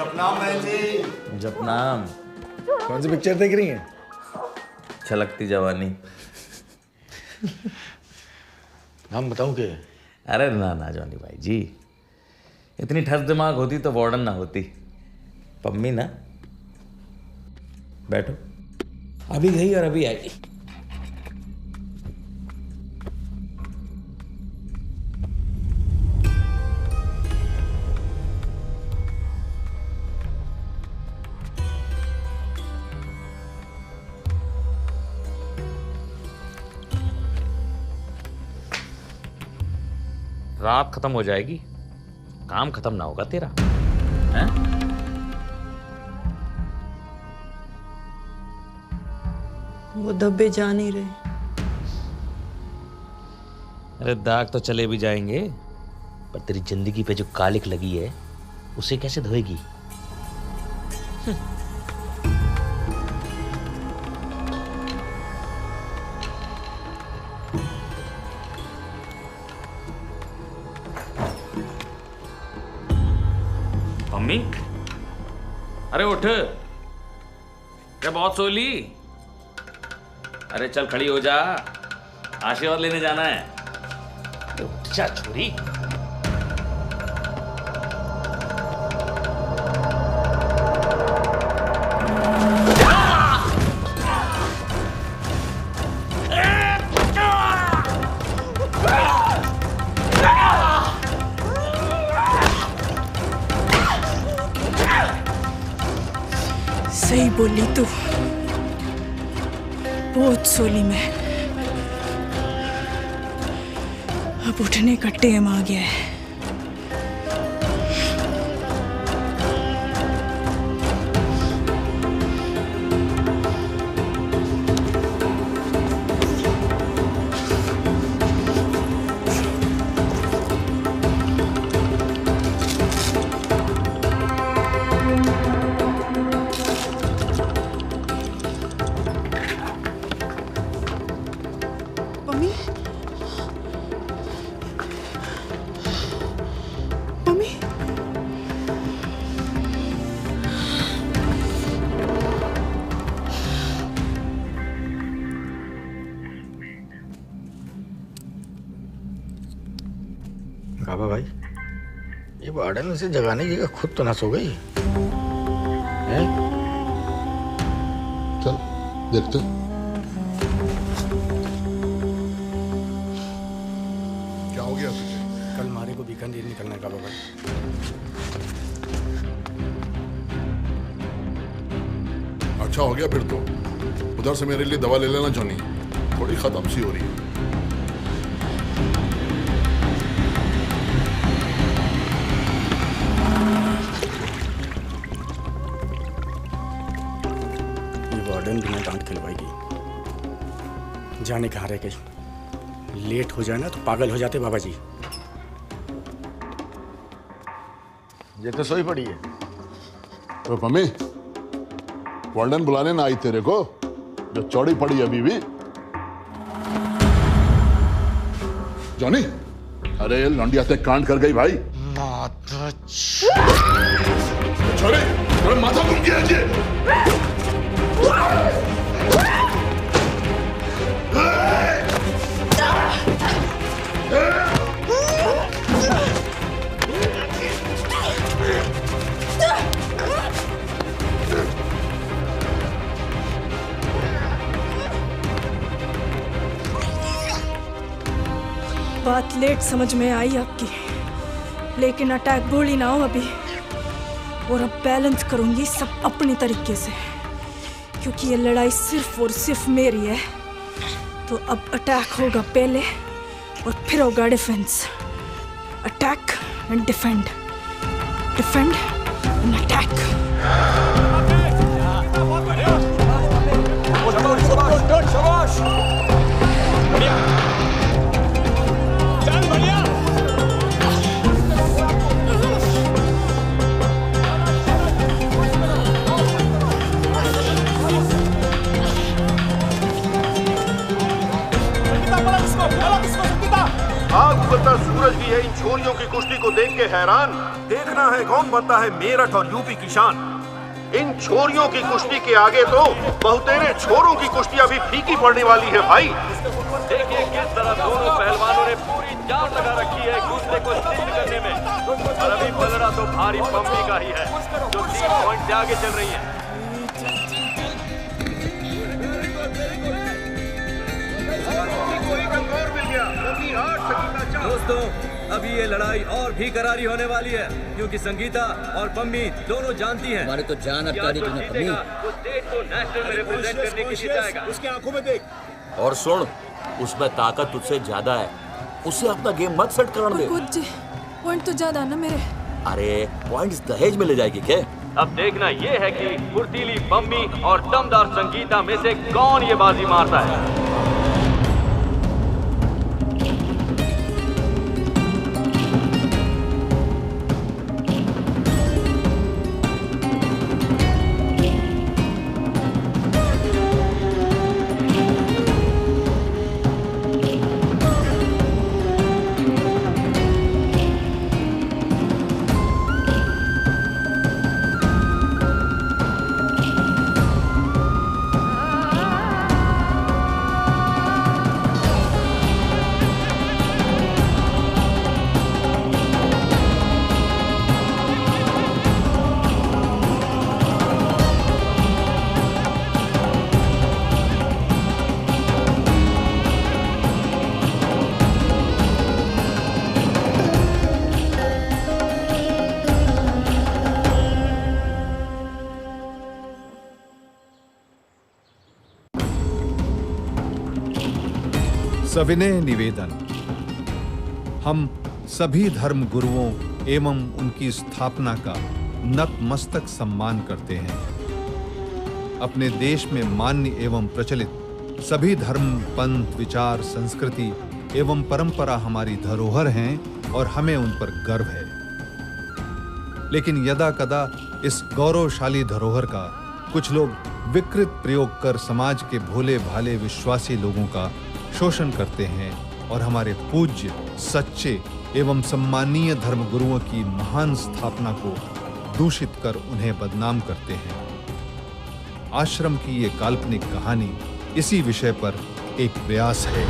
जपनाम बहन जी। जपनाम। कौन सी पिक्चर देख रही हैं? छलकती जवानी। नाम बताऊं क्या? अरे ना ना जॉनी भाई जी, इतनी ठस दिमाग होती तो वार्डन ना होती। पम्मी ना, बैठो। अभी गई और अभी आई। रात खत्म हो जाएगी, काम खत्म ना होगा तेरा, हैं? वो दबे जा नहीं रहे। अरे दाग तो चले भी जाएंगे, पर तेरी जिंदगी पे जो कालिक लगी है उसे कैसे धोएगी? मम्मी, अरे उठ, क्या बहुत सो ली? अरे चल खड़ी हो जा, आशीर्वाद लेने जाना है। उठ जा छोरी। सही बोली तू, बहुत सोली मैं। अब उठने का टाइम आ गया है। बाबा भाई, ये वार्डन से जगाने की खुद तो ना सो गई है? चल देखते। क्या हो गया तुझे? कल मारे को बीकानेर निकलना है बाबा भाई। अच्छा हो गया फिर तो। उधर से मेरे लिए दवा ले लेना जॉनी, थोड़ी खत्म सी हो रही है। वार्डन बिना डांट खिलवाएगी। जाने कहाँ रह गई? लेट हो जाए ना तो पागल हो जाते बाबा जी। ये तो सोई पड़ी है। तो मम्मी, वार्डन बुलाने ना आई तेरे को, जो चौड़ी पड़ी अभी भी। जॉनी, अरे लौंडिया से कांड कर गई भाई। छोरे, तेरा माथा घूम गया जी। बात लेट समझ में आई आपकी, लेकिन अटैक भूली ना हो अभी। और अब बैलेंस करूंगी सब अपनी तरीके से, क्योंकि ये लड़ाई सिर्फ और सिर्फ मेरी है। तो अब अटैक होगा पहले और फिर होगा defence. Attack and defend, defend and attack. आग उगलता सूरज भी है इन छोरियों की कुश्ती को देख के हैरान। देखना है कौन बनता है मेरठ और यूपी की शान। इन छोरियों की कुश्ती के आगे तो बहुतेरे छोरों की कुश्तियां भी फीकी पड़ने वाली है भाई। देखिए किस तरह दोनों पहलवानों ने पूरी जान लगा रखी है एक दूसरे को सिद्ध करने में। और अभी पलड़ा तो भारी पंपी का ही है जो 3 पॉइंट से आगे चल रही है। दोस्तों, अभी ये लड़ाई और भी करारी होने वाली है क्योंकि संगीता और पम्मी दोनों जानती हैं हमारे तो जान अबकारी की ना पम्मी। वो स्टेट को नेशनल में रिप्रेजेंट करने के लिए जाएगा। उसकी आंखों में देख। और सुन, उसमें ताकत तुझसे ज्यादा है, उससे अपना गेम मत सेट करने दे। कुछ पॉइंट तो ज्यादा ना मेरे। अरे पॉइंट्स दहेज में ले जाएगी क्या? अब देखना ये है कि फुर्तीली पम्मी और दमदार संगीता में से कौन ये बाजी मारता है। सविनय निवेदन, हम सभी धर्म गुरुओं एवं उनकी स्थापना का नतमस्तक सम्मान करते हैं। अपने देश में मान्य एवं प्रचलित सभी धर्म, पंथ, विचार, संस्कृति एवं परंपरा हमारी धरोहर हैं और हमें उन पर गर्व है। लेकिन यदा कदा इस गौरवशाली धरोहर का कुछ लोग विकृत प्रयोग कर समाज के भोले भाले विश्वासी लोगों का शोषण करते हैं और हमारे पूज्य, सच्चे एवं सम्मानीय धर्मगुरुओं की महान स्थापना को दूषित कर उन्हें बदनाम करते हैं। आश्रम की ये काल्पनिक कहानी इसी विषय पर एक प्रयास है।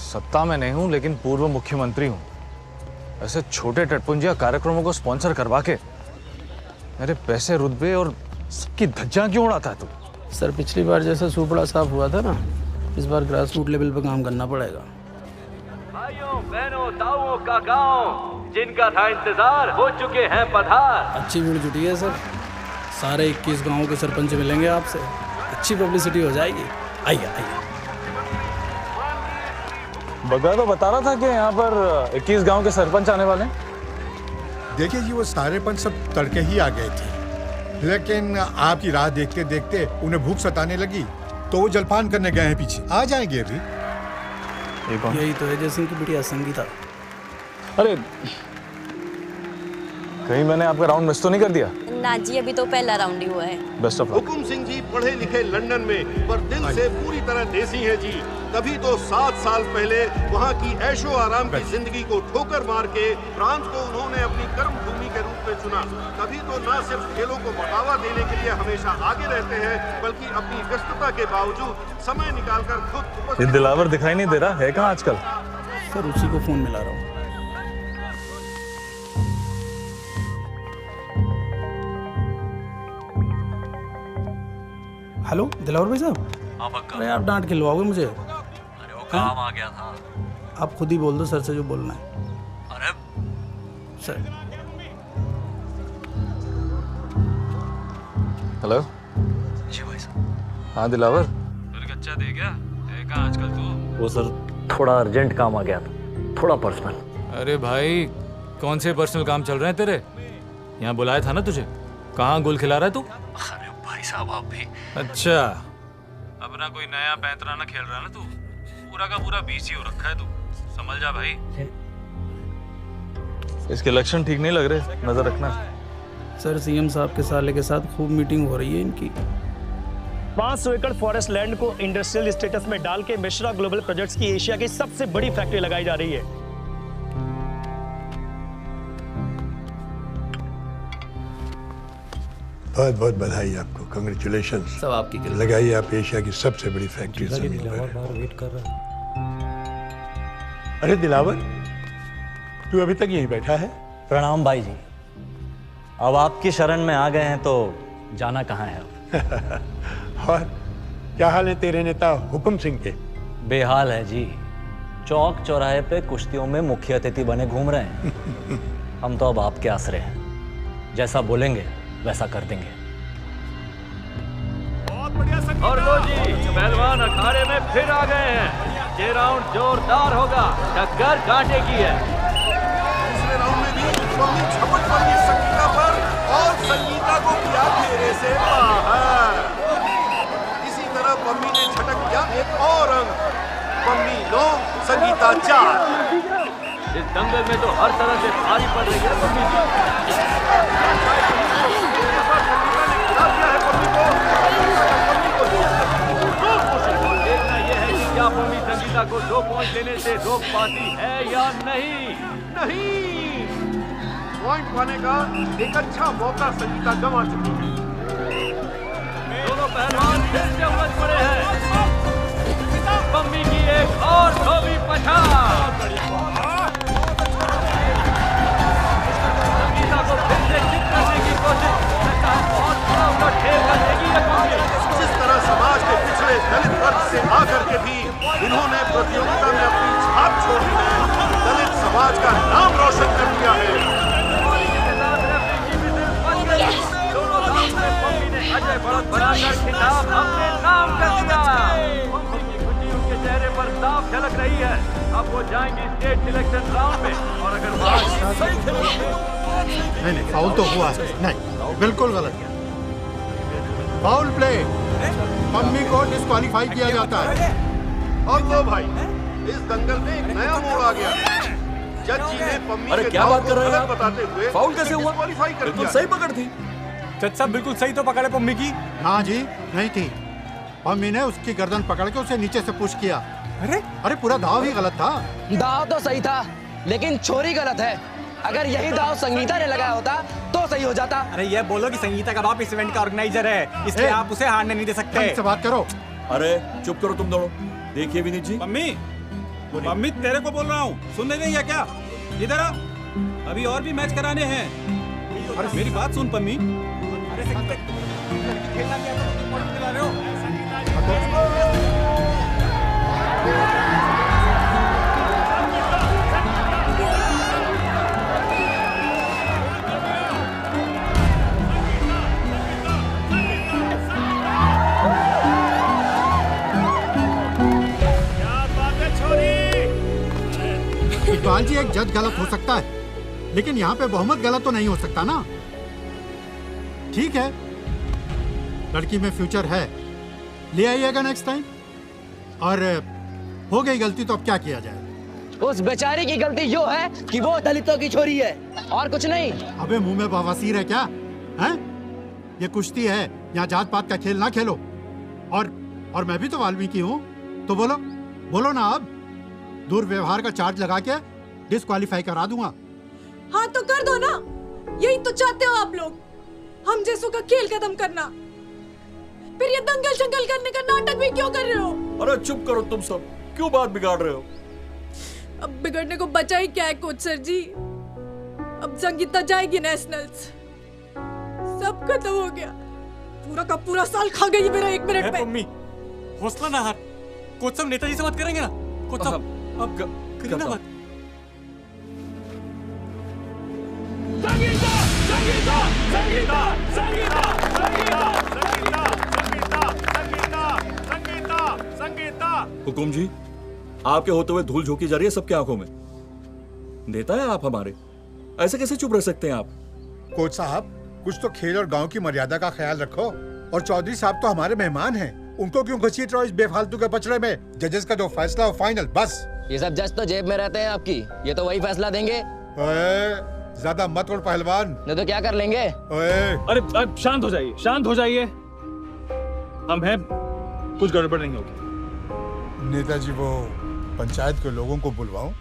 सत्ता में नहीं हूं लेकिन पूर्व मुख्यमंत्री हूं। ऐसे छोटे टटपुंजिया कार्यक्रमों को स्पॉन्सर करवा के मेरे पैसे, रुतबे और सबकी धज्जियां क्यों उड़ाता है तू? सर, पिछली बार जैसा सुपड़ा साफ हुआ था ना, इस बार ग्रास रूट लेवल पे काम करना पड़ेगा। भाइयों, बहनों, ताऊओं, काकाओं, जिनका था इंतजार हो चुके हैं पधार। अच्छी भीड़ जुटी है सर, सारे 21 गांवों के सरपंच मिलेंगे आपसे, अच्छी पब्लिसिटी हो जाएगी। आइए आइए। बगा तो बता रहा था कि यहाँ पर 21 गांव के सरपंच आने वाले हैं। देखिए जी, वो सारे पंच सब तड़के ही आ गए थे, लेकिन आपकी राह देखते देखते उन्हें भूख सताने लगी तो वो जलपान करने गए हैं पीछे। आ जाएंगे अभी। यही तो है जैसे कि बिटिया संगीता। अरे कहीं मैंने आपका राउंड मिस तो नहीं कर दिया? ना जी, अभी तो पहला राउंड ही हुआ है। Best of luck. Hukum Singh ji पढ़े लिखे लंदन में, पर दिल से पूरी तरह देसी हैं जी। तभी तो 7 साल पहले वहाँ की ऐशो आराम की जिंदगी को ठोकर मार के फ्रांस को उन्होंने अपनी कर्म भूमि के रूप में चुना। तभी तो न सिर्फ खेलों को बढ़ावा देने के लिए हमेशा आगे रहते हैं, बल्कि अपनी व्यस्तता के बावजूद समय निकालकर खुद। ये दिलावर दिखाई नहीं दे रहा है कहाँ आजकल? सर, उसी को फोन मिला रहा हूँ। हेलो दिलावर भाई साहब। अरे आप डांट खिलवाओगे मुझे? अरे वो काम आ गया था। आप खुद ही बोल दो सर से जो बोलना है। अरे सर। हेलो जी भाई साहब। हाँ दिलावर। फिर कच्चा दे गया है कहाँ आजकल तू? वो सर थोड़ा अर्जेंट काम आ गया था, थोड़ा पर्सनल। अरे भाई, कौन से पर्सनल काम चल रहे हैं तेरे? यहाँ बुलाया था ना तुझे। कहाँ गुल खिला रहा है तू? अरे भाई साहब आप भी। अच्छा, अपना कोई नया पैंतराना खेल रहा है ना तू? पूरा का पूरा बीसी हो रखा है तू, समझ जा भाई। इसके लक्षण ठीक नहीं लग रहे, नजर रखना। सर सीएम साहब के साले के साथ खूब मीटिंग हो रही है इनकी। 500 एकड़ फॉरेस्ट लैंड को इंडस्ट्रियल स्टेटस में डाल के मिश्रा ग्लोबल प्रोजेक्ट्स की एशिया की सबसे बड़ी फैक्ट्री लगाई जा रही है। बहुत बहुत बधाई आपको, कांग्रेचुलेशन। सब आपकी कृपा। लगाइए आप एशिया की सबसे बड़ी फैक्ट्री। वेट कर रहा है। अरे दिलावर, तू अभी तक यहीं बैठा है? प्रणाम भाई जी। अब आपकी शरण में आ गए हैं तो जाना कहाँ है अब? और क्या हाल है तेरे नेता हुकुम सिंह के? बेहाल है जी, चौक चौराहे पे कुश्तियों में मुख्य अतिथि बने घूम रहे हैं। हम तो अब आपके आसरे हैं, जैसा बोलेंगे वैसा कर देंगे। और लो जी, पहलवान अखाड़े में फिर आ गए हैं। ये राउंड जोरदार होगा, टक्कर कांटे की है। दूसरे राउंड में भी पम्मी झपट पड़ गई संगीता पर और संगीता को किया घेरे से बाहर। इसी तरह पम्मी ने झटक दिया एक और अंक। पम्मी 9, संगीता 4। इस दंगल में तो हर तरह से भारी पड़ रही है पम्मी जी। देखना यह है कि क्या पम्मी संगीता को 2 पॉइंट लेने से रोक पाती है या नहीं। नहीं, पॉइंट पाने का एक अच्छा मौका संगीता गंवा चुकी है। दोनों पहलवान फिर से उलझ पड़े हैं। पम्मी की एक और धोबी पछाड़। संगीता को फिर से चित करने की कोशिश। बहुत बड़ा उनका खेल कर देगी ये पम्मी। जिस तरह समाज के पिछड़े दलित वर्ग से आकर के भी इन्होंने प्रतियोगिता में अपनी छाप छोड़ी है, दलित समाज का नाम रोशन कर दिया है। दोनों राउंड में पम्मी ने अजय बढ़त बनाकर खिताब अपने नाम कर दिया। पम्मी की खुशी उनके चेहरे पर साफ झलक रही है। अब वो जाएंगी स्टेट सिलेक्शन राउंड में और अगर नहीं, फाउल तो हुआ नहीं, बिल्कुल गलत। फाउल प्ले, पम्मी को डिस्क्वालीफाई किया जाता है। और लो भाई, इस दंगल में एक नया मोड़ आ गया। जज जी ने पम्मी अरे के क्या दाव बात को कर रहे हैं गलत आप? बताते हुए फाउल कैसे हुआ? डिस्क्वालीफाई कर बिल्कुल दिया। सही पकड़ थी। जज साहब बिल्कुल सही तो पकड़े पम्मी की। हाँ जी, नहीं थी। पम्मी ने उसकी गर्दन पकड़ के उसे नीचे से पुश किया। अरे पूरा दाव ही गलत था। दाव तो सही था, लेकिन छोरी गलत है। अगर यही दाव संगीता ने लगाया होता तो सही हो जाता। अरे ये बोलो कि संगीता का बाप इस इवेंट का ऑर्गेनाइजर है, इसलिए आप उसे हारने नहीं दे सकते। से बात करो। अरे चुप करो तुम दोनों। देखिए विनीत जी, मम्मी तेरे को बोल रहा हूँ, सुन नहीं है क्या? इधर आ, अभी और भी मैच कराने हैं। अरे मेरी बात सुन पम्मी। इकबाल जी, एक जज गलत हो सकता है, लेकिन यहाँ पे बहुमत गलत तो नहीं हो सकता ना। ठीक है, लड़की में फ्यूचर है, ले आइएगा नेक्स्ट टाइम। और हो गई गलती तो अब क्या किया जाए? उस बेचारे की गलती यो है कि वो दलितों की छोरी है, और कुछ नहीं। अबे मुंह में बवासीर है क्या? हैं? ये कुश्ती है, यहाँ जात पात का खेल ना खेलो। और मैं भी तो वाल्मीकि हूँ, तो बोलो ना। अब दुर्व्यवहार का चार्ज लगा के डिस्क्वालीफाई करा दूंगा। हाँ तो कर दो ना, यही तो चाहते हो आप लोग, हम जैसों का खेल खत्म करना। फिर ये दंगल शंगल करने का नाटक भी क्यों कर रहे हो? अरे चुप करो तुम सब, क्यों बात बिगाड़ रहे हो? अब बिगड़ने को बचा ही क्या है कोच सर जी। अब संगीता जाएगी नेशनल्स, सब खत्म हो गया। पूरा का पूरा साल खा गई मेरा 1 मिनट में। मम्मी हौसला ना हार, कोच साहब नेताजी से बात करेंगे ना। कोच साहब अब करिए ना बात। संगीता संगीता संगीता संगीता संगीता संगीता संगीता संगीता संगीता। हुकुम जी, आपके होते हुए धूल झोंकी जा रही है सबके आंखों में। नेता है आप हमारे, ऐसे कैसे चुप रह सकते हैं आप? कोच साहब, कुछ तो खेल और गांव की मर्यादा का ख्याल रखो। और चौधरी साहब तो हमारे मेहमान हैं, उनको क्यों घसीट रहे हो इस बेफालतू के पचड़े में? जजेस का जो फैसला हो फाइनल बस। ये सब जज तो जेब में रहते हैं आपकी, ये तो वही फैसला देंगे। ज्यादा मत उड़ पहलवान, नहीं तो क्या कर लेंगे? अरे शांत हो जाइए, शांत हो जाइए। हम हैं, कुछ गड़बड़ नहीं होगी। नेताजी, वो पंचायत के लोगों को बुलवाओ।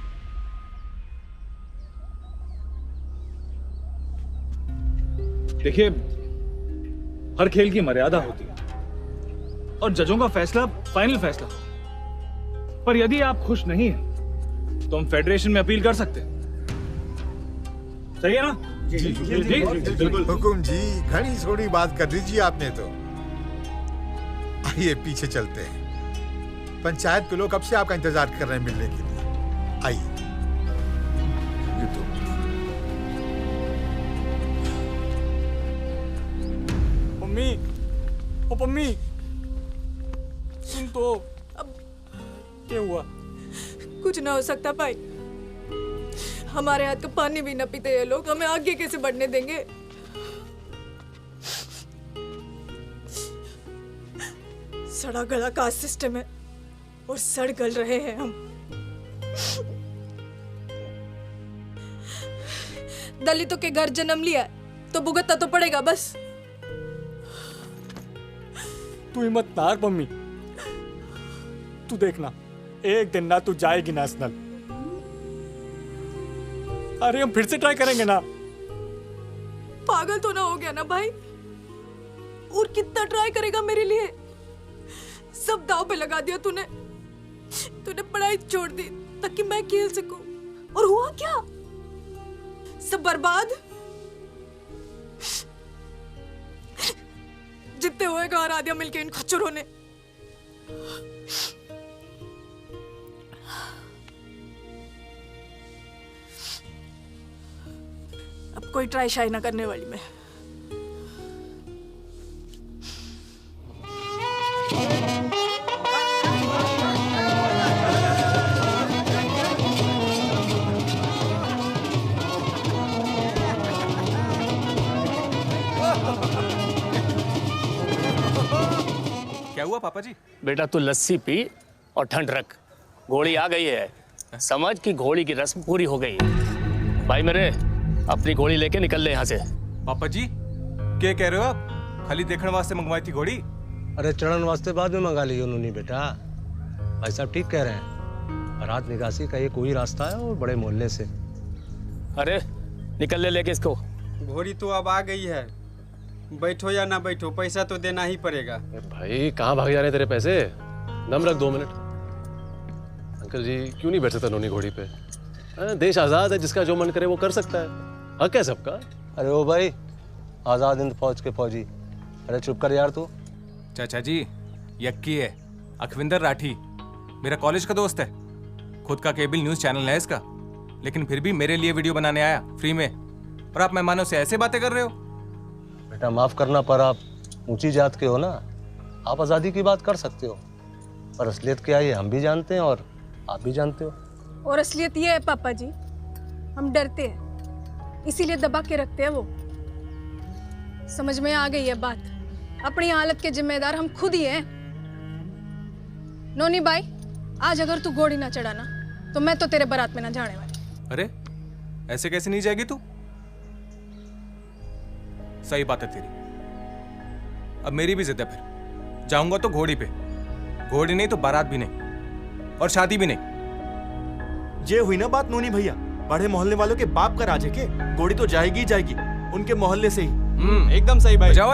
देखिए, हर खेल की मर्यादा होती है और जजों का फैसला फाइनल फैसला। पर यदि आप खुश नहीं हैं तो हम फेडरेशन में अपील कर सकते हैं। सही है ना? जी, हुकुम जी, घनी थोड़ी बात कर दीजिए आपने तो। आइए पीछे चलते हैं, पंचायत के लोग कब से आपका इंतजार कर रहे हैं मिलने के लिए। आइए। पम्मी, ओ पम्मी, सुन तो। अब क्या हुआ? कुछ ना हो सकता भाई, हमारे हाथ का पानी भी न पीते ये लोग, हमें आगे कैसे बढ़ने देंगे? सड़ा गला कास्ट सिस्टम है और सड़ गल रहे हैं हम। दलितों के घर जन्म लिया तो भुगतना तो पड़ेगा बस। तू हिम्मत ना हार पम्मी, तू देखना एक दिन ना तू जाएगी नेशनल। अरे हम फिर से ट्राई करेंगे ना। पागल तो ना हो गया ना भाई? और कितना ट्राई करेगा मेरे लिए? सब दाव पे लगा दिया तूने। तूने पढ़ाई छोड़ दी ताकि मैं खेल सकूं, और हुआ क्या? सब बर्बाद। जितने हुए घर आ दिया मिलके इन खच्चरों ने। अब कोई ट्राई शाई ना करने वाली मैं। क्या हुआ पापा जी? बेटा तू लस्सी पी और ठंड रख, घोड़ी आ गई है। समझ कि घोड़ी की रस्म पूरी हो गई है। भाई मेरे, अपनी घोड़ी लेके निकल ले यहाँ से। पापा जी क्या कह रहे हो आप? खाली देखने वास्ते मंगवाई थी घोड़ी? अरे चढ़न वास्ते बाद में मंगा ली उन्होंने बेटा। भाई साहब ठीक कह रहे हैं, बारात निकासी का ये कोई रास्ता है और बड़े मोहल्ले से। अरे निकल ले लेके इसको। घोड़ी तो अब आ गई है, बैठो या ना बैठो पैसा तो देना ही पड़ेगा। भाई कहाँ भाग जा रहे हैं तेरे पैसे? दम रख 2 मिनट। अंकल जी क्यों नहीं बैठ सकता नोनी घोड़ी पे? देश आजाद है, जिसका जो मन करे वो कर सकता है, हक है सबका। अरे ओ भाई, आजाद हिंद फौज के फौजी। अरे चुप कर यार तू। चाचा जी यक्की है, अखविंदर राठी मेरा कॉलेज का दोस्त है, खुद का केबल न्यूज चैनल है इसका, लेकिन फिर भी मेरे लिए वीडियो बनाने आया फ्री में, और आप मेहमानों से ऐसे बातें कर रहे हो। बेटा माफ करना, पर आप ऊंची जात के हो ना, आप आज़ादी की बात कर सकते हो, पर असलियत क्या है ये हम भी जानते हैं और आप भी जानते हो। और असलियत ये है पापा जी, हम डरते हैं इसीलिए दबा के रखते हैं। वो समझ में आ गई है बात, अपनी हालत के जिम्मेदार हम खुद ही हैं। नोनी भाई, आज अगर तू घोड़ी ना चढ़ाना तो मैं तो तेरे बारात में ना जाने वाली। अरे ऐसे कैसे नहीं जाएगी तू? सही बात है तेरी, अब मेरी भी जिद है, फिर जाऊंगा तो घोड़ी पे। घोड़ी नहीं तो बारात भी नहीं, और शादी भी नहीं। ये हुई ना बात नोनी भैया, बड़े मोहल्ले वालों के बाप का राज है के घोड़ी तो जाएगी ही जाएगी, उनके मोहल्ले से ही। एकदम सही भाई। जाओ।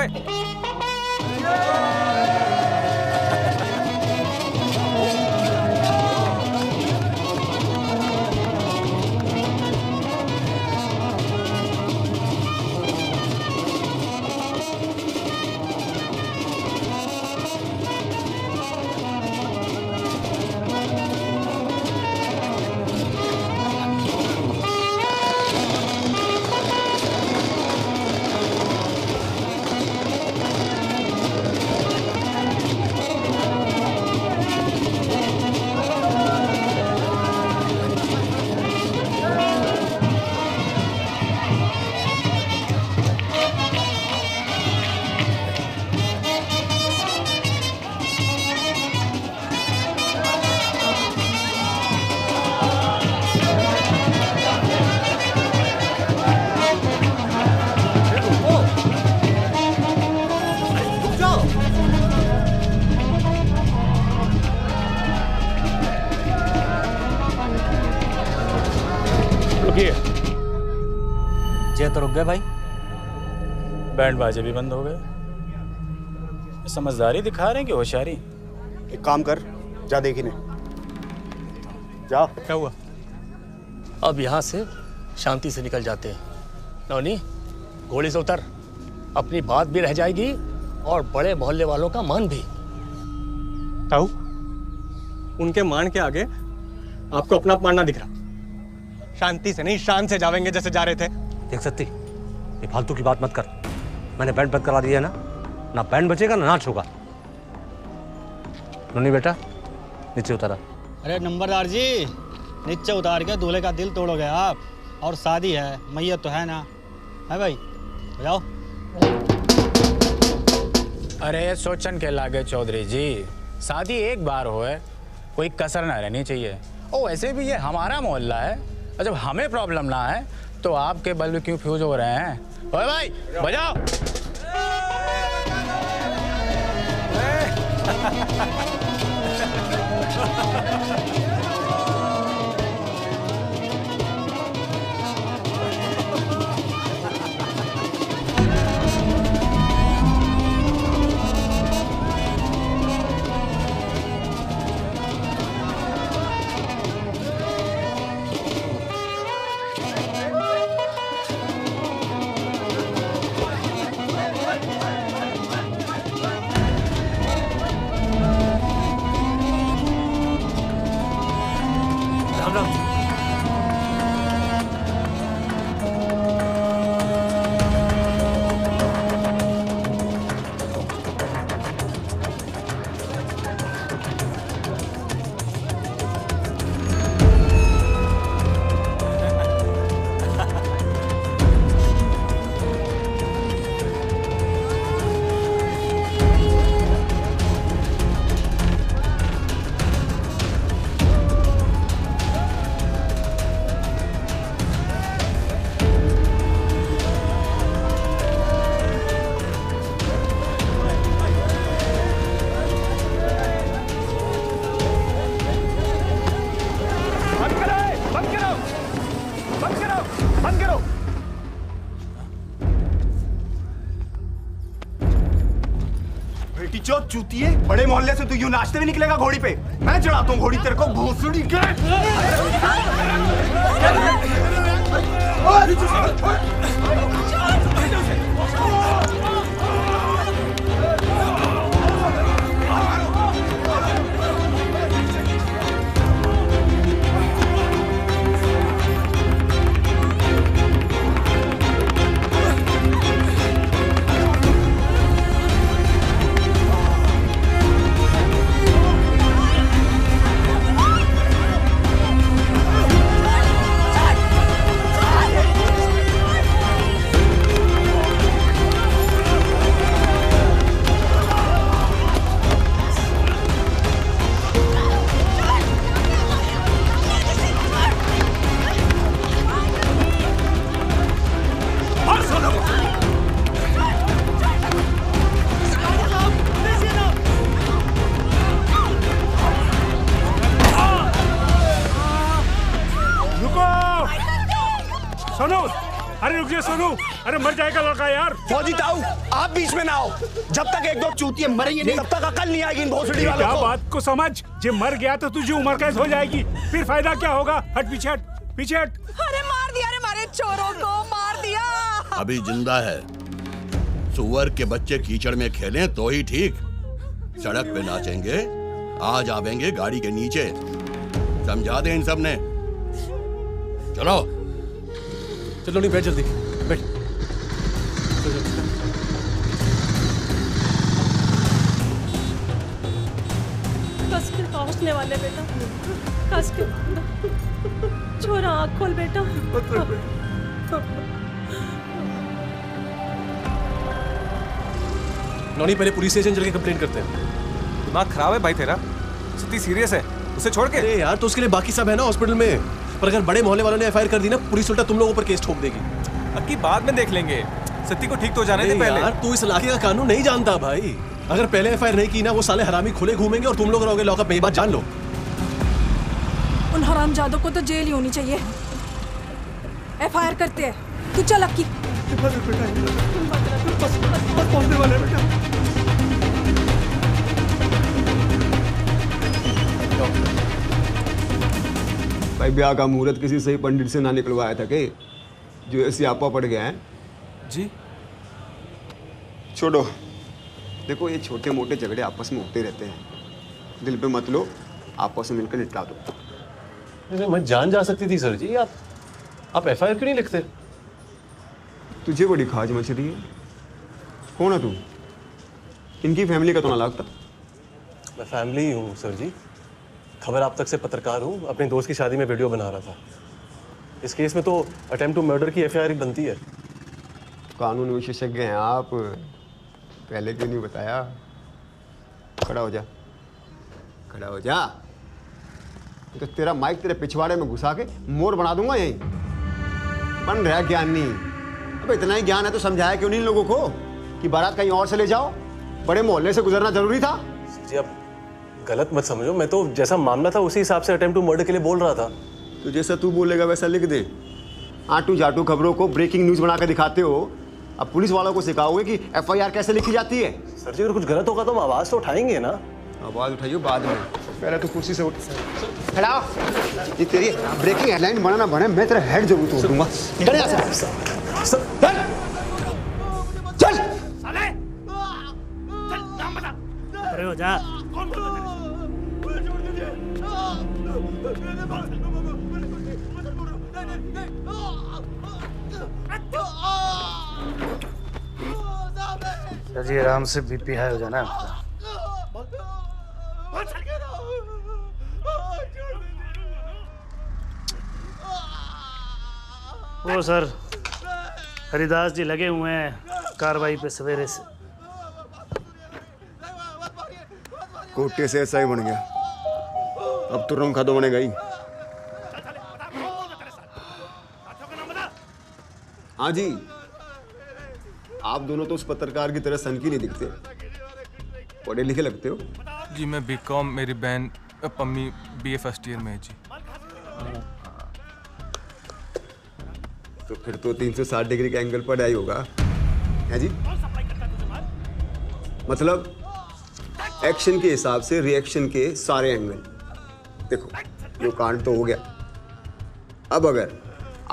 तो रुक गए भाई। बैंड बाजे भी बंद हो गए। समझदारी दिखा रहे हैं कि होशियारी? एक काम कर, जा देखी ने। जा। क्या हुआ? अब यहाँ से शांति से निकल जाते हैं। नौनी, घोड़ी से उतर, अपनी बात भी रह जाएगी और बड़े मोहल्ले वालों का मान भी। ताऊ, उनके मान के आगे आपको अपना अपमान ना दिख रहा। शांति से नहीं, शान से जावेंगे जैसे जा रहे थे। देख सकती, ये फालतू की बात मत कर। मैंने बैंड बंद करा दिया है ना, ना बैंड बचेगा ना नाच होगा। नोनी बेटा, नीचे उतारा। अरे नंबरदार जी, नीचे उतार के दूल्हे का दिल तोड़ोगे आप। और शादी है, मैयत तो है ना, है भाई? जाओ। अरे सोचन के लागे चौधरी जी, शादी एक बार होए, कोई कसर ना रहनी चाहिए। ओ वैसे भी ये हमारा मोहल्ला है, और जब हमें प्रॉब्लम ना है तो आपके बल्ब क्यों फ्यूज हो रहे हैं? ओए भाई बजाओ। चूतिए, बड़े मोहल्ले से तू यूं नाचते हुए निकलेगा घोड़ी पे? मैं चढ़ाता हूँ घोड़ी तेरे को, भूसड़ी के। सोनू, अरे मर जाएगा लड़का यार। फौजी ताऊ, आप बीच में ना आओ। जब तक एक दो चूतिए मरेंगे नहीं, तब तक अकल नहीं आएगी इन भोसड़ी वालों को। क्या बात को समझ, जब मर गया तो तुझे उम्र कैद हो जाएगी, फिर फायदा क्या होगा? हट पीछे, हट पीछे हट। अरे मार दिया रे मारे चोरों को, मार दिया। अभी जिंदा है। सुअर के बच्चे कीचड़ में खेलें तो ही ठीक, सड़क पे नाचेंगे, आज आवेंगे गाड़ी के नीचे। समझा दे इन सब ने। चलो चलो, नहीं बैठ जल्दी बैठ। कस के पहुंचने वाले बेटा, कस के छोरा आँख खोल बेटा। नौनी, पहले पुलिस स्टेशन चल के कंप्लेन करते हैं। दिमाग खराब है भाई तेरा, स्थिति सीरियस है, उसे छोड़ के। अरे यार, तो उसके लिए बाकी सब है ना हॉस्पिटल में। पर अगर बड़े मोहल्ले वालों ने एफआईआर कर दी ना, पुलिस उल्टा तुम लोगों पर केस ठोक देगी। अब की बाद में देख लेंगे, सत्ती को ठीक तो जाने दे पहले। यार तू इस इलाके का कानून नहीं जानता भाई। अगर पहले एफआईआर नहीं की ना, वो साले हरामी खुले घूमेंगे और तुम लोग रहोगे लॉकअप में। ये बात जान लो। उन हरामजादों को तो जेल ही होनी चाहिए। एफआईआर करते हैं, तू चल अक्की। हिफाजत बेटा, बस पहुंचने वाले हैं बेटा। भाई ब्याह का मुहूर्त किसी सही पंडित से ना निकलवाया था कि जो ऐसी आपा पड़ गया है जी। छोड़ो, देखो ये छोटे मोटे झगड़े आपस में होते रहते हैं, दिल पे मत लो, आपस में मिलकर निपटा दो। मैं जान जा सकती थी सर जी, आप एफआईआर क्यों नहीं लिखते? तुझे बड़ी खाज मच रही है। कौन है तू? इनकी फैमिली का तो ना लगता। मैं फैमिली ही हूँ सर जी, खबर आप तक से पत्रकार हूँ, अपने दोस्त की शादी में वीडियो बना रहा था। इस केस में तो अटेम्प्ट टू मर्डर की एफआईआर बनती है। कानून विशेषज्ञ हैं आप, पहले क्यों नहीं बताया? खड़ा हो जा, खड़ा हो जा, तो तेरा माइक तेरे पिछवाड़े में घुसा के मोर बना दूंगा यहीं। बन रहा ज्ञान नहीं। अब इतना ही ज्ञान है तो समझाया क्यों नहीं लोगों को कि बारात कहीं और से ले जाओ? बड़े मोहल्ले से गुजरना जरूरी था? जी आप गलत मत समझो, मैं तो जैसा मामला था उसी हिसाब से अटेम्प्ट टू मर्डर के लिए बोल रहा था। तो जैसा तू बोलेगा वैसा लिख दे। आटू जाटू खबरों को ब्रेकिंग न्यूज बना कर दिखाते हो। अब पुलिस वालों को सिखाओगे कि एफआईआर कैसे लिखी जाती है। सर जी अगर कुछ गलत होगा तो हम आवाज तो उठाएंगे ना। आवाज उठाइए बाद में, पहले तो कुर्सी से उठ। खड़ा हो। ये तेरी ब्रेकिंग हेडलाइन बना ना बने, मैं तेरा हेड जरूर तोड़ दूंगा। निकल यहाँ से। चल। साले, चल नाम बता। अरे हो जा। जी आराम से बीपी हाई हो जाना। वो सर हरिदास जी लगे हुए हैं कार्रवाई पे सवेरे से। कोटे से ऐसा ही बन गया, अब तो रंग खादो बनेगा ही। हाँ जी, आप दोनों तो उस पत्रकार की तरह सनकी नहीं दिखते, पढ़े लिखे लगते हो। जी मैं बीकॉम, मेरी बहन पम्मी बीए फर्स्ट ईयर में है जी। तो फिर तो 360 डिग्री के एंगल पर आई होगा, है जी? मतलब एक्शन के हिसाब से रिएक्शन के सारे एंगल। देखो जो कांड तो हो गया, अब अगर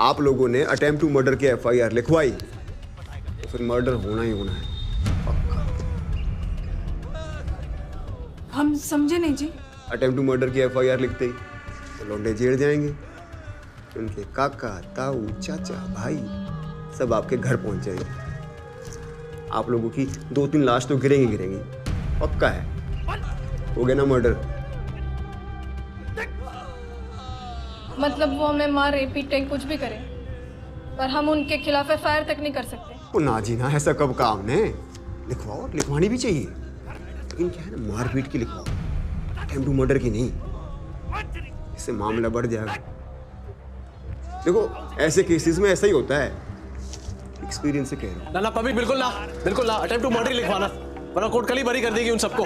आप लोगों ने अटेम्प्ट टू मर्डर की एफआईआर लिखवाई तो फिर मर्डर होना ही होना है। हम समझे नहीं जी। अटेम्प्ट टू मर्डर की एफआईआर लिखते ही तो लौंडे जेल जाएंगे, उनके काका ताऊ चाचा भाई सब आपके घर पहुंच जाएंगे। आप लोगों की 2-3 लाश तो गिरेंगी, पक्का है। हो गया ना मर्डर। मतलब वो हमें मारे पीटे कुछ भी करें, पर हम उनके खिलाफ एफआईआर तक नहीं कर सकते। वो ना जी ना, ऐसा कब कहा हमने? लिखवाओ, लिखवानी भी चाहिए, लेकिन क्या है ना, मारपीट की लिखवाओ, अटेम्प्ट टू मर्डर की नहीं। इससे मामला बढ़ जाएगा। देखो ऐसे केसेस में ऐसा ही होता है, एक्सपीरियंस से कह रहा हूँ। ना ना पम्मी बिल्कुल ना, बिल्कुल ना, अटेम्प्ट टू मर्डर लिखवाना, वरना कोर्ट कल ही बरी कर देगी उन सबको।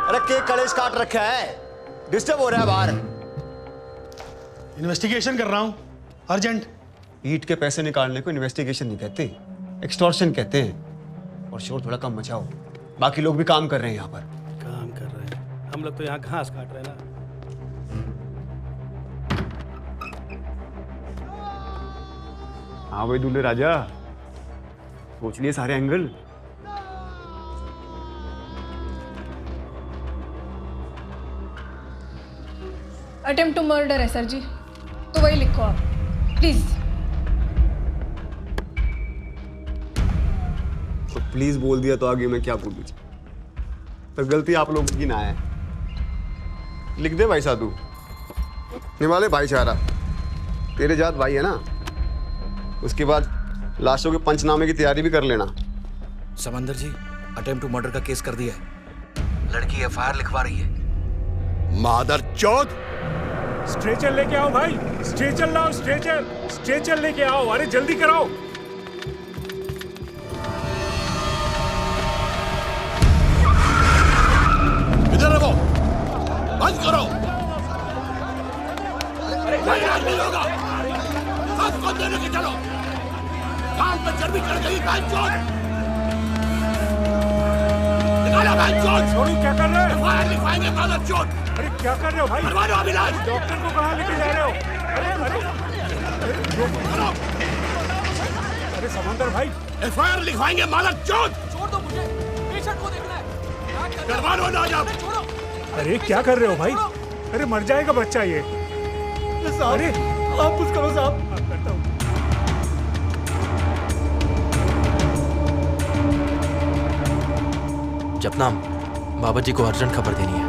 अरे केक कलेश काट रखा है, डिस्टर्ब हो रहा है बाहर। इन्वेस्टिगेशन कर रहा हूँ, अर्जेंट। ईट के पैसे निकालने को इन्वेस्टिगेशन नहीं कहते, एक्सटॉर्शन कहते हैं। और शोर थोड़ा कम मचाओ, बाकी लोग भी काम कर रहे हैं यहाँ पर। काम कर रहे हैं हम लोग तो यहाँ घास काट रहे हैं ना। हाँ भाई दूल्हे राजा, सोच लिए सारे एंगल। अटेम्प्ट टू मर्डर है सर जी, तो वही लिखो आप प्लीज। तो प्लीज बोल दिया तो आगे मैं क्या बोलूं? तो गलती आप लोगों की ना है। लिख दे भाई साधु, निवाले भाईचारा, तेरे जात भाई है ना। उसके बाद लाशों के पंचनामे की तैयारी भी कर लेना। समंदर जी अटेम्प्ट टू मर्डर का केस कर दिया है, लड़की एफआईआर लिखवा रही है। मादर चौथ, स्ट्रेचर लेके आओ भाई, स्ट्रेचर लाओ, स्ट्रेचर लेके आओ, अरे जल्दी कराओ। इधर रखो, बंद करो। बिगड़ गई बहनचोद। निकालो बहनचोद। छोड़ू, क्या कर रहे हो? एफआईआर लिखवाएंगे मादरचोद। अरे क्या कर रहे हो भाई? करवा दो अब इलाज। डॉक्टर को कहाँ लेके जा रहे हो? अरे समंदर भाई, एफआईआर लिखवाएंगे मादरचोद। छोड़ दो मुझे, पेशेंट को देखना है। करवा दो ना आप। अरे क्या कर रहे हो भाई? अरे मर जाएगा बच्चा ये। अरे आप कुछ करो साहब। करता हूँ। जपनाम, बाबा जी को अर्जेंट खबर देनी है।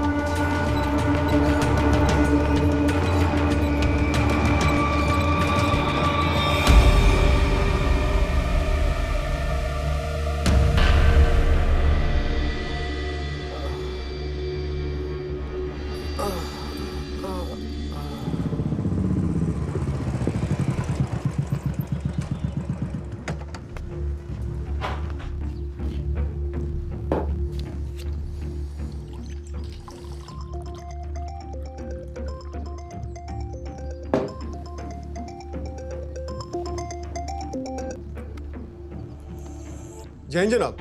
जय हिंद जनाब।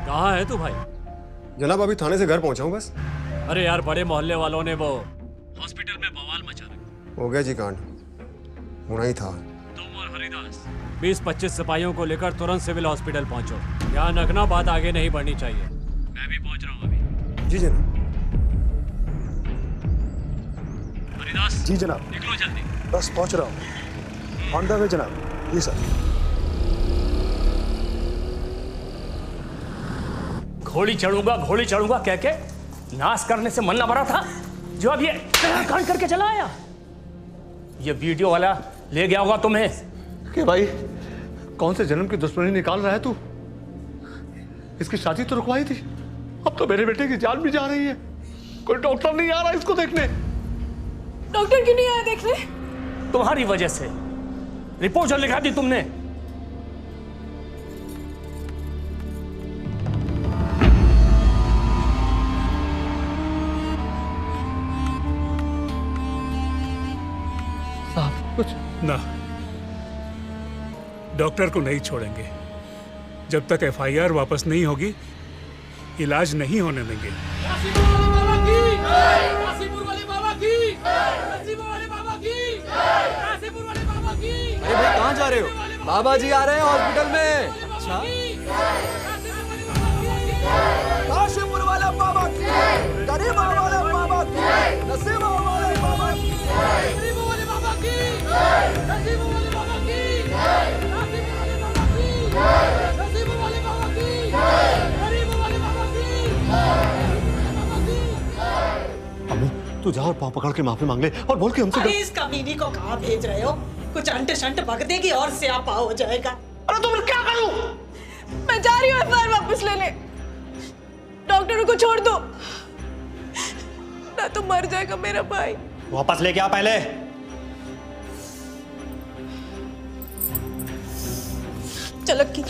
कहाँ है तू भाई? जनाब अभी थाने से घर पहुंचा हूं बस। अरे यार, बड़े मोहल्ले वालों ने वो हॉस्पिटल में बवाल मचा रखा। हो गया जी कांड, होना ही था। तुम और हरिदास 20-25 सिपाहियों को लेकर तुरंत सिविल हॉस्पिटल पहुंचो। ध्यान रखना, बात आगे नहीं बढ़नी चाहिए। मैं भी पहुंच रहा हूँ अभी। जी जनाब। हरिदास जी जनाब। निकलो जल्दी। बस पहुंच रहा हूँ। ऑन द वे जनाब। जी सर। घोड़ी चढ़ूंगा कह के नाश करने से मन न भरा था, जो अब ये कांड करके चला आया। ये वीडियो वाला ले गया होगा तुम्हें। कि भाई कौन से जन्म की दुश्मनी निकाल रहा है तू? इसकी शादी तो रुकवाई थी, अब तो मेरे बेटे की जान भी जा रही है। कोई डॉक्टर नहीं आ रहा इसको देखने। डॉक्टर क्यों नहीं आया देखने? तुम्हारी वजह से। रिपोर्ट जो लिखा दी तुमने। कुछ ना, डॉक्टर को नहीं छोड़ेंगे जब तक एफआईआर वापस नहीं होगी। इलाज नहीं होने देंगे। अरे भाई कहाँ जा रहे हो? बाबा जी आ रहे हैं हॉस्पिटल में। अच्छा, काशीपुर वाला बाबा की, गरीब वाला बाबा की, नसीब वाले बाबा की, गरीब वाले बाबा की, नसीब वाले बाबा की, नसीब वाले बाबा की, नसीब वाले बाबा की, गरीब वाले बाबा की। अम्मी तू जा और पाँव पकड़ के माफी मांग ले और बोल के हमसे। अरे इस कमीनी को कहाँ भेज रहे हो? कुछ अंट शंट बक देगी और स्यापा हो जाएगा। अरे तुम क्या करूं? मैं जा रही हूँ एफआईआर वापस लेने। डॉक्टरों को छोड़ दो, ना तो मर जाएगा मेरा भाई। वापस लेके आ पहले। चलो की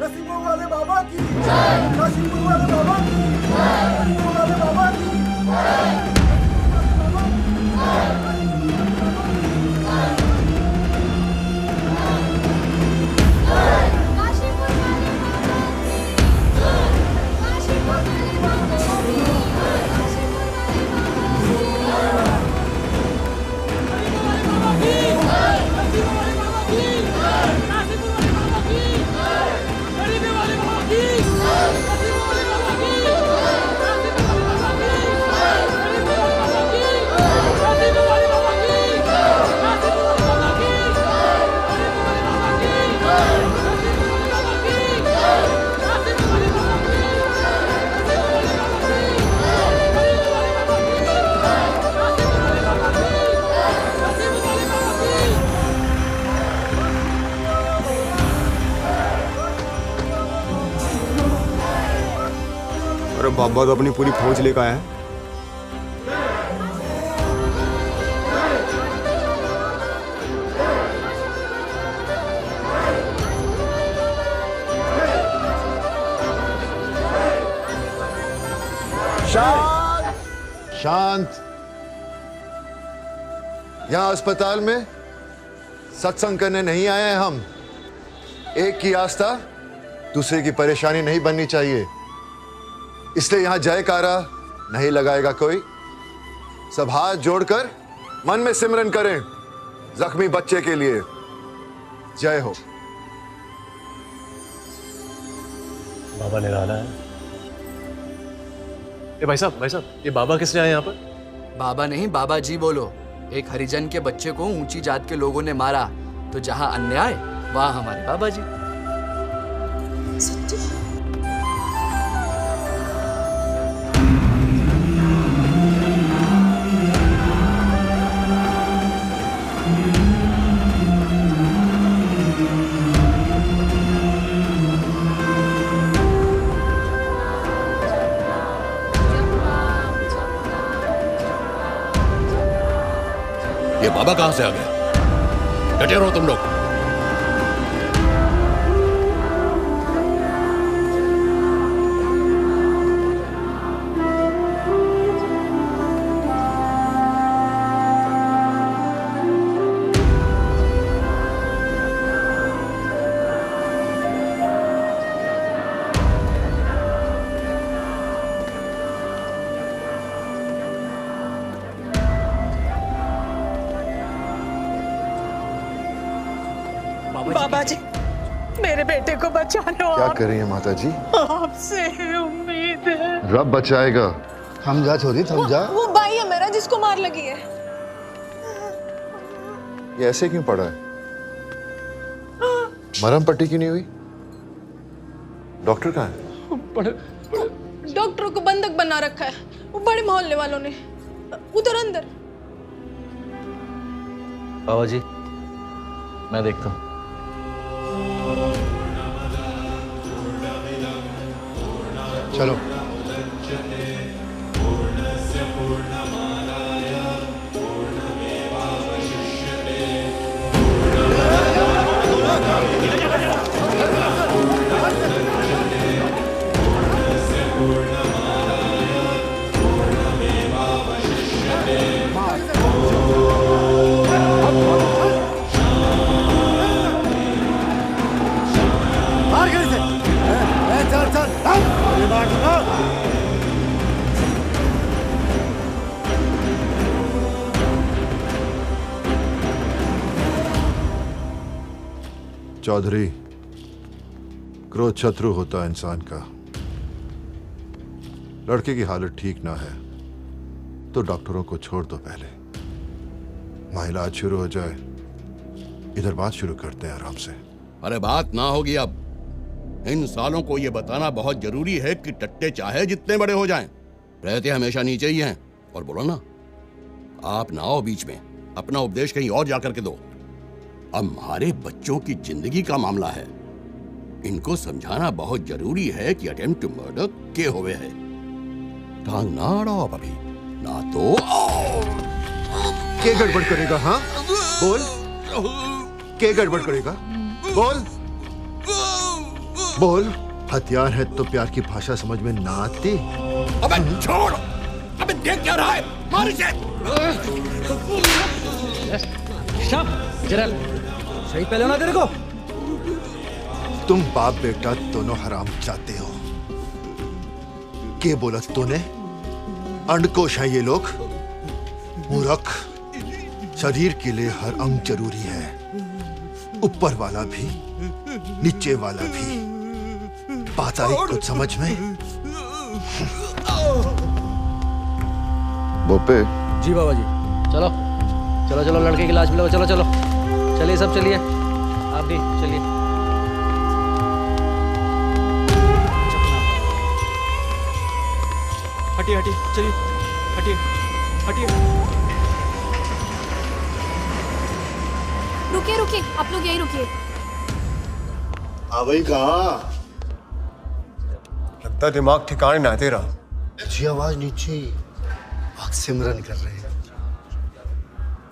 नसीबों वाले बाबा की, नसीबों वाले बाबा की, नसीबों वाले बाबा की। अरे बाबा तो अपनी पूरी फौज लेकर आया है। शांत शांत। यहाँ अस्पताल में सत्संग करने नहीं आए हैं हम। एक की आस्था दूसरे की परेशानी नहीं बननी चाहिए, इसलिए यहां जयकारा नहीं लगाएगा कोई। सब हाथ जोड़कर मन में सिमरन करें जख्मी बच्चे के लिए। जय हो। बाबा निराला है। ए भाई साहब, ये बाबा किस लिए आए यहाँ पर? बाबा नहीं, बाबा जी बोलो। एक हरिजन के बच्चे को ऊंची जात के लोगों ने मारा, तो जहां अन्याय वहां हमारे बाबा जी। ये बाबा कहां से आ गया? डटे रहो तुम लोग। बाबा जी, मेरे बेटे को बचा लो। क्या कर रही है माता जी? आपसे उम्मीद है। रब बचाएगा। थम जा छोरी, थम जा। वो भाई है मेरा जिसको मार लगी है। ये ऐसे क्यों पड़ा है? मरहम पट्टी क्यों नहीं हुई? डॉक्टर कहाँ है? डॉक्टर को बंधक बना रखा है वो बड़े मोहल्ले वालों ने, उधर अंदर। बाबा जी, मैं देखता हूँ। चलो। चौधरी, क्रोध शत्रु होता है इंसान का। लड़के की हालत ठीक ना है तो डॉक्टरों को छोड़ दो पहले। वहां इलाज शुरू हो जाए, इधर बात शुरू करते हैं आराम से। अरे बात ना होगी अब। इन सालों को यह बताना बहुत जरूरी है कि टट्टे चाहे जितने बड़े हो जाएं, रहते हमेशा नीचे ही हैं। और बोलो ना, आप ना आओ बीच में, अपना उपदेश कहीं और जाकर के दो। अब हमारे बच्चों की जिंदगी का मामला है, इनको समझाना बहुत जरूरी है कि अटेम्प्ट टू मर्डर के हुए है। टांग ना अड़ाओ अभी, ना तो क्या गड़बड़ करेगा? हाँ बोल, क्या गड़बड़ करेगा? बोल बोल। हथियार है तो प्यार की भाषा समझ में ना आती? अबे छोड़, अबे देख क्या रहा है, मार इसे। सही पहले ना तेरे को। तुम बाप बेटा दोनों हराम चाहते हो। के बोला तूने? अंडकोश है ये लोग। मूर्ख। शरीर के लिए हर अंग जरूरी है, ऊपर वाला भी नीचे वाला भी। बात आई कुछ समझ में? बोपे। जी बाबा जी। चलो चलो चलो, लड़के की लाश मिलो। चलो चलो चलिए, सब चलिए, आप भी चलिए। हटिए हटिए, चलिए हटिए हटिए। रुकिए रुकिए, आप लोग यहीं रुकिए। हाँ भाई, कहाँ? लगता दिमाग ठिकाने ना तेरा। अच्छी आवाज नीचे, भक्त सिमरन कर रहे हैं।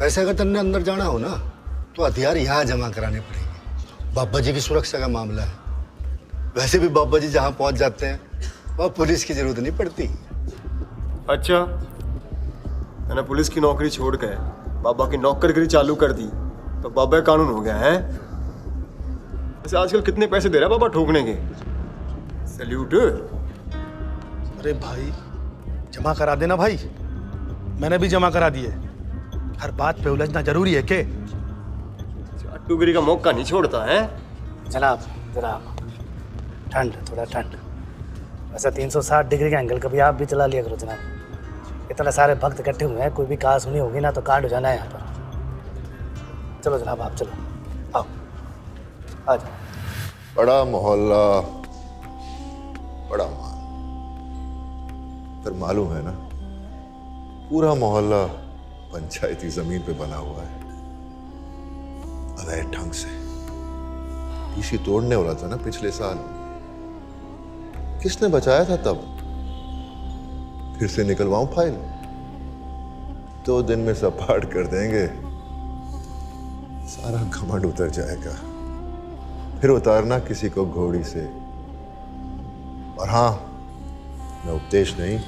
वैसे अगर तुमने अंदर जाना हो ना तो हथियार यहाँ जमा कराने पड़ेंगे। बाबा जी की सुरक्षा का मामला है। वैसे भी बाबा जी जहाँ पहुँच जाते हैं वहाँ पुलिस की जरूरत नहीं पड़ती। अच्छा, मैंने पुलिस की नौकरी छोड़ के बाबा की नौकरगिरी चालू कर दी। तो बाबा कानून हो गया है। वैसे आजकल कितने पैसे दे रहा है बाबा ठोकने के? सैल्यूट। अरे भाई जमा करा देना भाई, मैंने भी जमा करा दिए। हर बात पे उलझना जरूरी है के? चाटुगिरी का मौका नहीं छोड़ता है। जनाब जनाब, ठंड, थोड़ा ठंड। वैसे 360 डिग्री का एंगल कभी आप भी चला लिया करो जनाब। इतने सारे भक्त इकट्ठे हुए हैं, कोई भी कहा सुनी होगी ना तो कांड हो जाना है यहाँ पर। चलो जनाब आप चलो, आओ आ जाओ। बड़ा मोहल्ला बड़ा माल, पर मालूम है ना पूरा मोहल्ला पंचायती जमीन पे बना हुआ है अवैध ढंग से। टीसी तोड़ने वाला था ना पिछले साल, किसने बचाया था तब? फिर से निकलवाऊं फाइल? 2 दिन में सपाट कर देंगे, सारा घमंड उतर जाएगा। फिर उतारना किसी को घोड़ी से। और हाँ, मैं उपदेश नहीं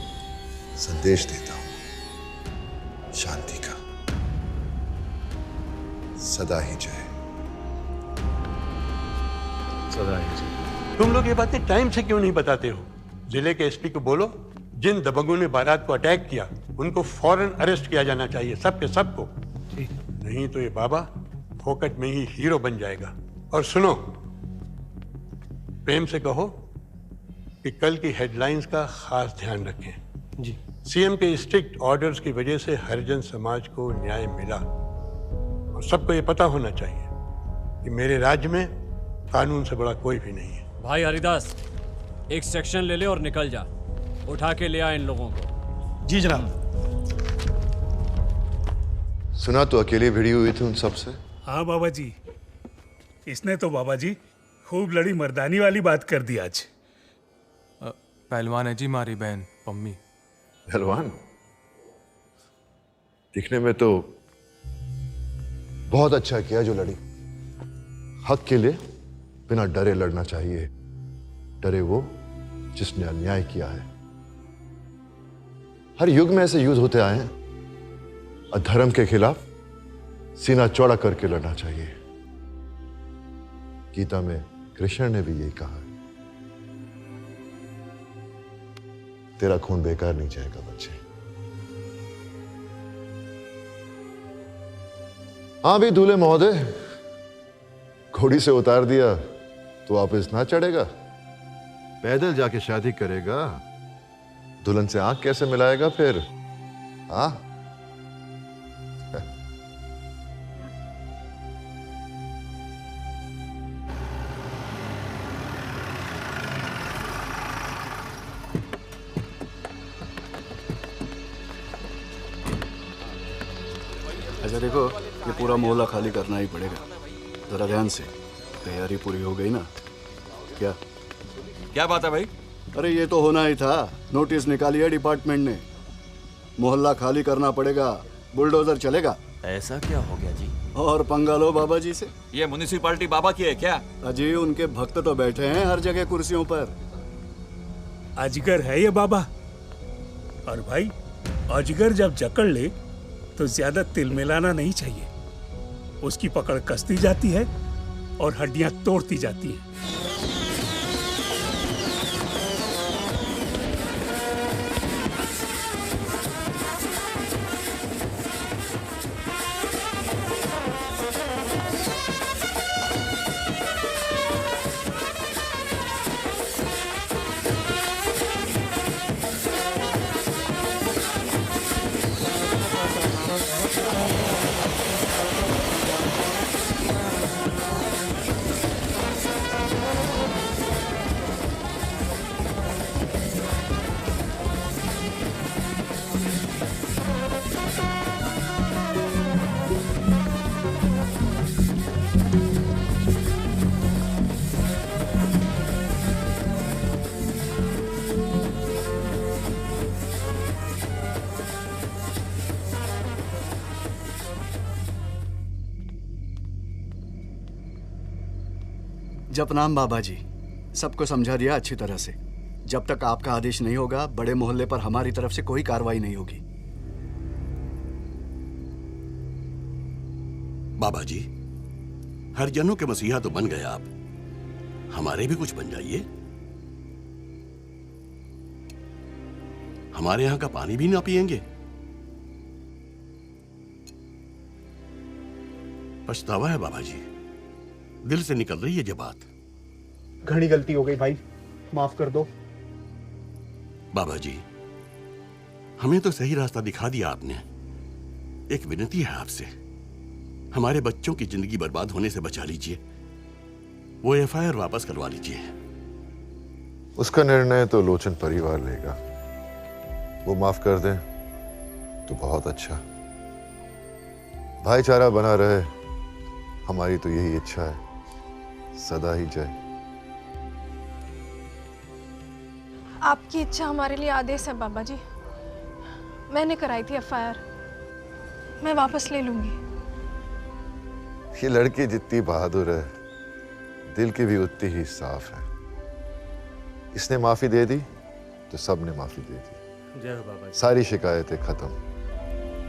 संदेश देता हूं, शांति का। सदा ही जय। सदा ही जय। तुम लोग ये बातें टाइम से क्यों नहीं बताते हो? जिले के एसपी को बोलो, जिन दबंगों ने बारात को अटैक किया उनको फौरन अरेस्ट किया जाना चाहिए, सबके सबको। नहीं तो ये बाबा फोकट में ही हीरो बन जाएगा। और सुनो, प्रेम से कहो कि कल की हेडलाइंस का खास ध्यान रखें। जी। सीएम के स्ट्रिक्ट ऑर्डर्स की वजह से हरिजन समाज को न्याय मिला, और सबको ये पता होना चाहिए कि मेरे राज्य में कानून से बड़ा कोई भी नहीं है। भाई हरिदास, एक सेक्शन ले ले और निकल जा। उठा के ले आ इन लोगों को। जी जनाब। सुना तो अकेले भिड़ी हुई थी उन सबसे? हाँ बाबा जी, इसने तो बाबा जी खूब लड़ी मर्दानी वाली बात कर दी आज। पहलवान है जी मारी बहन पम्मी। पहलवान? दिखने में तो बहुत अच्छा किया जो लड़ी। हक के लिए बिना डरे लड़ना चाहिए। डरे वो जिसने अन्याय किया है। हर युग में ऐसे युद्ध होते आए हैं। अधर्म के खिलाफ सीना चौड़ा करके लड़ना चाहिए। गीता में कृष्ण ने भी यही कहा है। तेरा खून बेकार नहीं जाएगा बच्चे। हाँ भी दूल्हे महोदय, घोड़ी से उतार दिया तो वापस ना चढ़ेगा। पैदल जाके शादी करेगा, दुल्हन से आंख कैसे मिलाएगा फिर? हाँ, अच्छा देखो, ये पूरा मोहल्ला खाली करना ही पड़ेगा। जरा ध्यान से। तैयारी पूरी हो गई ना? क्या क्या बात है भाई? अरे ये तो होना ही था। नोटिस निकाली है डिपार्टमेंट ने, मोहल्ला खाली करना पड़ेगा। बुलडोजर चलेगा। ऐसा क्या हो गया जी? और पंगा लो बाबा जी से। ये म्युनिसिपैलिटी बाबा की है क्या? अजी उनके भक्त तो बैठे हैं हर जगह कुर्सियों पर। अजगर है ये बाबा। और भाई, अजगर जब जकड़ ले तो ज्यादा तिल मिलाना नहीं चाहिए। उसकी पकड़ कसती जाती है और हड्डियां तोड़ती जाती हैं। जपनाम बाबा जी, सबको समझा दिया अच्छी तरह से। जब तक आपका आदेश नहीं होगा, बड़े मोहल्ले पर हमारी तरफ से कोई कार्रवाई नहीं होगी। बाबा जी, हरिजनों के मसीहा तो बन गए आप, हमारे भी कुछ बन जाइए। हमारे यहां का पानी भी ना पिएंगे। पछतावा है बाबा जी, दिल से निकल रही है ये बात। घनी गलती हो गई भाई, माफ कर दो। बाबा जी, हमें तो सही रास्ता दिखा दिया आपने। एक विनती है आपसे, हमारे बच्चों की जिंदगी बर्बाद होने से बचा लीजिए। वो एफआईआर वापस करवा लीजिए। उसका निर्णय तो लोचन परिवार लेगा। वो माफ कर दें तो बहुत अच्छा। भाईचारा बना रहे, हमारी तो यही इच्छा है। सदा ही जय। आपकी इच्छा हमारे लिए आदेश है बाबा जी। मैंने कराई थी एफआईआर, मैं वापस ले लूंगी। ये लड़की जितनी बहादुर है, दिल की भी उतनी ही साफ है। इसने माफी दे दी तो सबने माफी दे दी। जय हो बाबा जी। सारी शिकायतें खत्म।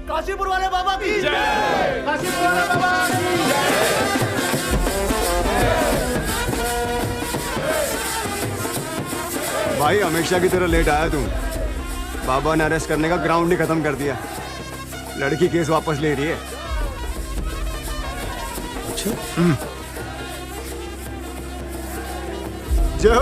काशीपुर वाले बाबा की जय। काशीपुर वाले बाबा की जय। भाई हमेशा की तरह लेट आया तू। बाबा ने अरेस्ट करने का ग्राउंड ही खत्म कर दिया। लड़की केस वापस ले रही है। अच्छा? जय हो।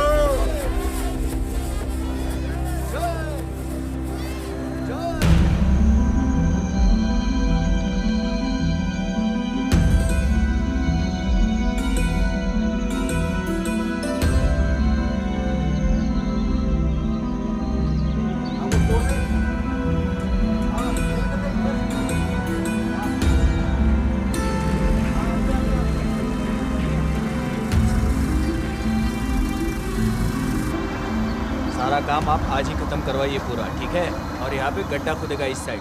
सारा काम आप आज ही खत्म करवाइए पूरा, ठीक है? और यहाँ पे गड्ढा खुदेगा इस साइड,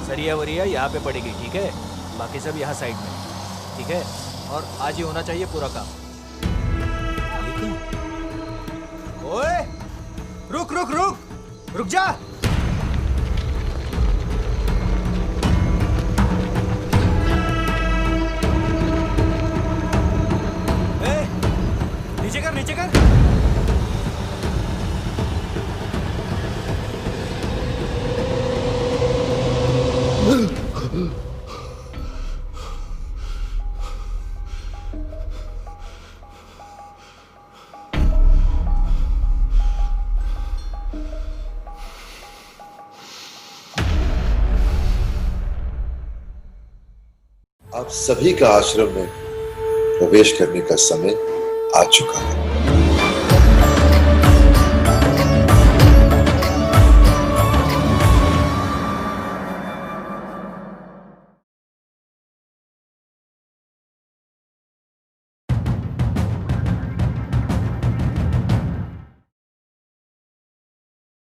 सरिया वरिया यहाँ पे पड़ेगी, ठीक है? बाकी सब यहाँ साइड में, ठीक है? और आज ही होना चाहिए पूरा काम। ओए, रुक रुक रुक, रुक जा। नीचे कर, नीचे कर। आप सभी का आश्रम में प्रवेश करने का समय आ चुका है।